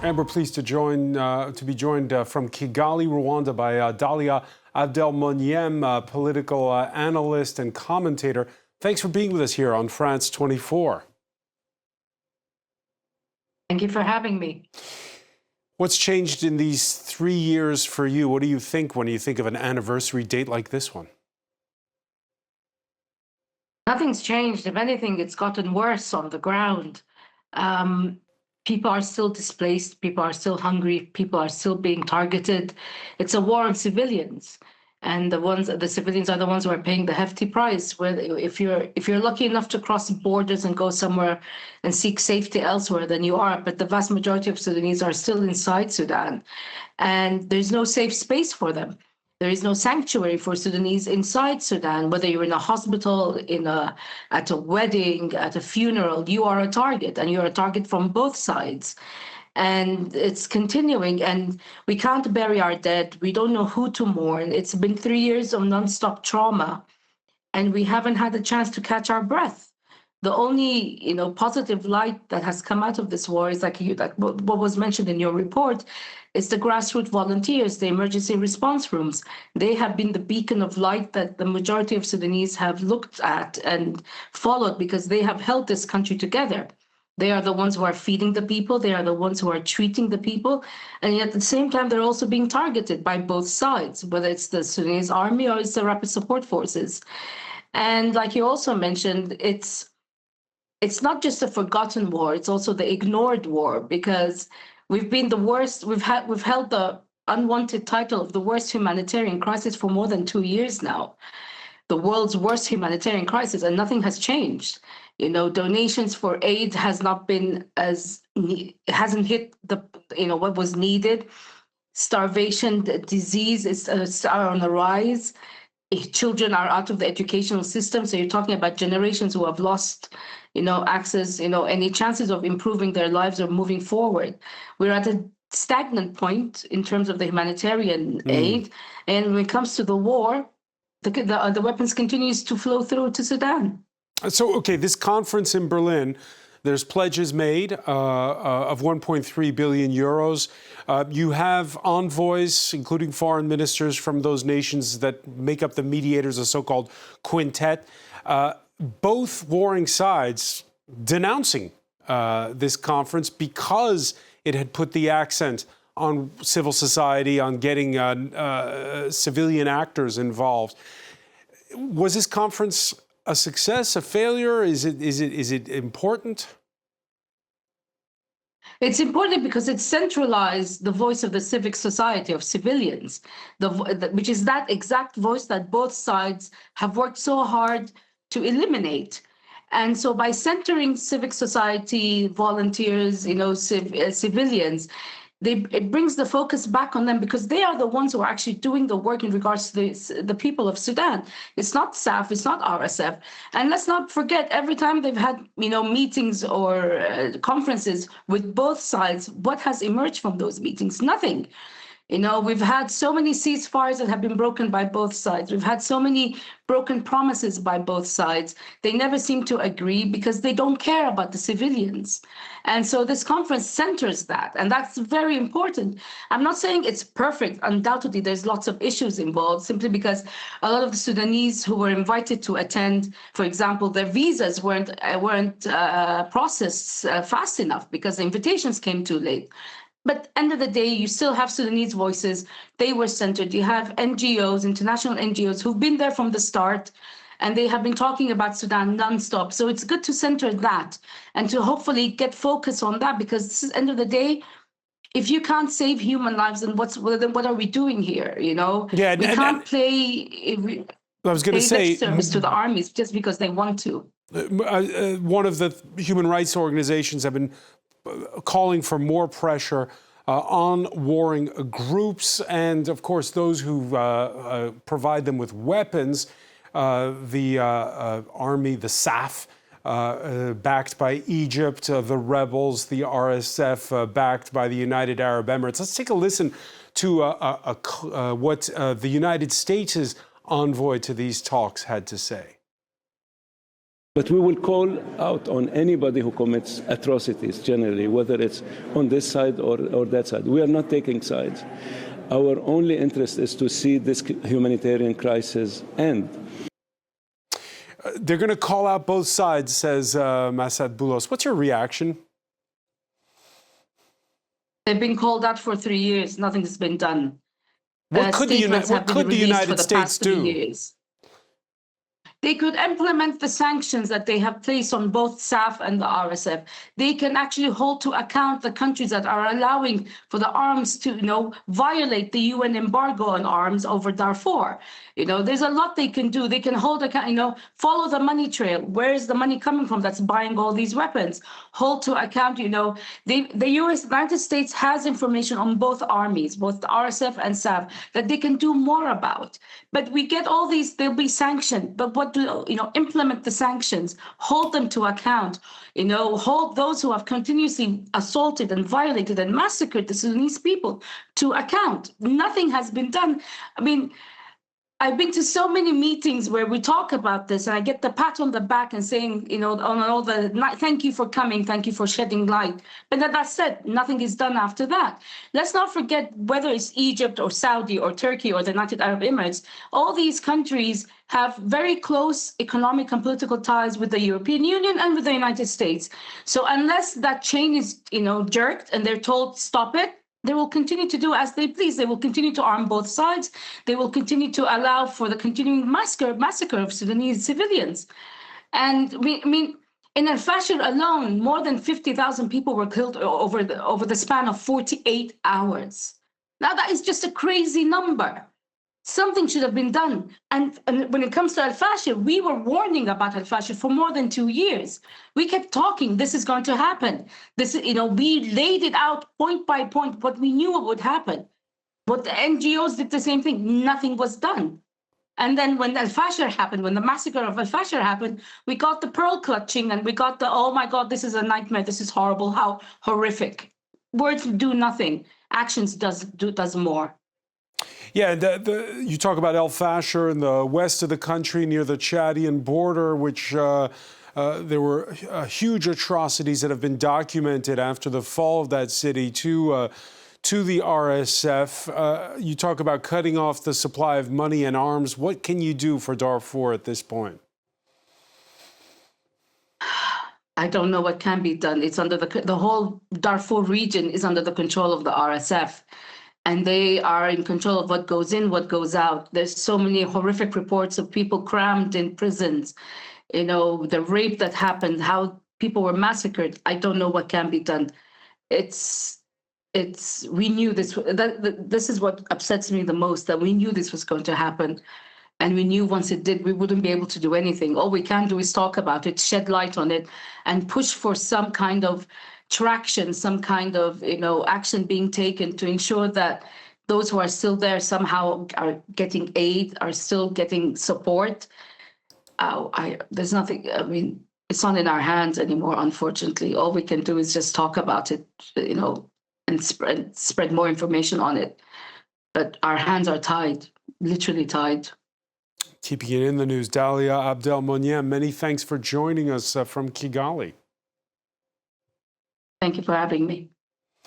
And we're pleased to be joined from Kigali, Rwanda, by Dallia Abdelmoniem, political analyst and commentator. Thanks for being with us here on France 24. Thank you for having me. What's changed in these 3 years for you? What do you think when you think of an anniversary date like this one? Nothing's changed. If anything, it's gotten worse on the ground. People are still displaced. People are still hungry. People are still being targeted. It's a war on civilians, and the civilians are the ones who are paying the hefty price. Where if you're lucky enough to cross borders and go somewhere and seek safety elsewhere, then you are. But the vast majority of Sudanese are still inside Sudan, and there's no safe space for them. There is no sanctuary for Sudanese inside Sudan. Whether you're in a hospital, at a wedding, at a funeral, you are a target, and you're a target from both sides. And it's continuing, and we can't bury our dead. We don't know who to mourn. It's been 3 years of nonstop trauma, and we haven't had a chance to catch our breath. The only, positive light that has come out of this war is like what was mentioned in your report. It's the grassroots volunteers, the emergency response rooms. They have been the beacon of light that the majority of Sudanese have looked at and followed, because they have held this country together. They are the ones who are feeding the people. They are the ones who are treating the people. And yet at the same time, they're also being targeted by both sides, whether it's the Sudanese army or it's the rapid support forces. And like you also mentioned, it's not just a forgotten war, it's also the ignored war, because we've been the worst. We've held the unwanted title of the worst humanitarian crisis for more than 2 years now. The world's worst humanitarian crisis, and nothing has changed. Donations for aid hasn't hit what was needed. Starvation, disease are on the rise. Children are out of the educational system, so you're talking about generations who have lost access, any chances of improving their lives or moving forward. We're at a stagnant point in terms of the humanitarian aid, and when it comes to the war, the weapons continues to flow through to Sudan. So, okay, this conference in Berlin, there's pledges made of 1.3 billion euros. You have envoys, including foreign ministers from those nations that make up the mediators, a so-called quintet. Both warring sides denouncing this conference because it had put the accent on civil society, on getting civilian actors involved. Was this conference a success, a failure? Is it important? It's important because it centralized the voice of the civic society, of civilians, which is that exact voice that both sides have worked so hard to eliminate. And so by centering civic society, volunteers, civilians, it brings the focus back on them, because they are the ones who are actually doing the work in regards to the people of Sudan. It's not SAF, it's not RSF. And let's not forget, every time they've had meetings or conferences with both sides, what has emerged from those meetings? Nothing. We've had so many ceasefires that have been broken by both sides. We've had so many broken promises by both sides. They never seem to agree because they don't care about the civilians. And so this conference centers that, and that's very important. I'm not saying it's perfect. Undoubtedly, there's lots of issues involved, simply because a lot of the Sudanese who were invited to attend, for example, their visas weren't processed fast enough because the invitations came too late. But end of the day, you still have Sudanese voices. They were centered. You have NGOs, international NGOs, who've been there from the start, and they have been talking about Sudan nonstop. So it's good to center that and to hopefully get focus on that, because this is end of the day, if you can't save human lives, then what are we doing here? Yeah, we can't play. I was going to say, service to the armies just because they want to. One of the human rights organizations have been calling for more pressure on warring groups, and of course those who provide them with weapons. The army, the SAF, backed by Egypt, the rebels, the RSF, backed by the United Arab Emirates. Let's take a listen to what the United States' envoy to these talks had to say. But we will call out on anybody who commits atrocities generally, whether it's on this side or that side. We are not taking sides. Our only interest is to see this humanitarian crisis end. They're going to call out both sides, says Massad Boulos. What's your reaction? They've been called out for 3 years. Nothing's been done. What could the United States do? They could implement the sanctions that they have placed on both SAF and the RSF. They can actually hold to account the countries that are allowing for the arms to, violate the UN embargo on arms over Darfur. There's a lot they can do. They can hold account, follow the money trail. Where is the money coming from that's buying all these weapons? Hold to account, the United States has information on both armies, both the RSF and SAF, that they can do more about. But we get all these, they'll be sanctioned. But what do, implement the sanctions, hold them to account, hold those who have continuously assaulted and violated and massacred the Sudanese people to account. Nothing has been done. I mean, I've been to so many meetings where we talk about this, and I get the pat on the back and saying, on all the, thank you for coming, thank you for shedding light. But that's it, nothing is done after that. Let's not forget whether it's Egypt or Saudi or Turkey or the United Arab Emirates, all these countries have very close economic and political ties with the European Union and with the United States. So unless that chain is, jerked and they're told, stop it, they will continue to do as they please. They will continue to arm both sides. They will continue to allow for the continuing massacre of Sudanese civilians. And in al-Fashir alone, more than 50,000 people were killed over the span of 48 hours. Now that is just a crazy number. Something should have been done. And when it comes to al-Fashir, we were warning about al-Fashir for more than 2 years. We kept talking, this is going to happen. We laid it out point by point, what we knew would happen. But the NGOs did the same thing. Nothing was done. And then when al-Fashir happened, when the massacre of al-Fashir happened, we got the pearl clutching and we got the, oh my God, this is a nightmare. This is horrible. How horrific. Words do nothing. Actions does more. Yeah, you talk about al-Fashir in the west of the country near the Chadian border, which there were huge atrocities that have been documented after the fall of that city to the RSF. You talk about cutting off the supply of money and arms. What can you do for Darfur at this point? I don't know what can be done. It's under the whole Darfur region is under the control of the RSF. And they are in control of what goes in, what goes out. There's so many horrific reports of people crammed in prisons, the rape that happened, how people were massacred. I don't know what can be done. We knew this. This is what upsets me the most, that we knew this was going to happen. And we knew once it did, we wouldn't be able to do anything. All we can do is talk about it, shed light on it, and push for some kind of traction, some kind of action being taken to ensure that those who are still there somehow are getting aid, are still getting support. There's nothing. It's not in our hands anymore. Unfortunately, all we can do is just talk about it, and spread more information on it. But our hands are tied, literally tied. Keeping it in the news, Dallia Abdelmoniem, many thanks for joining us from Kigali. Thank you for having me.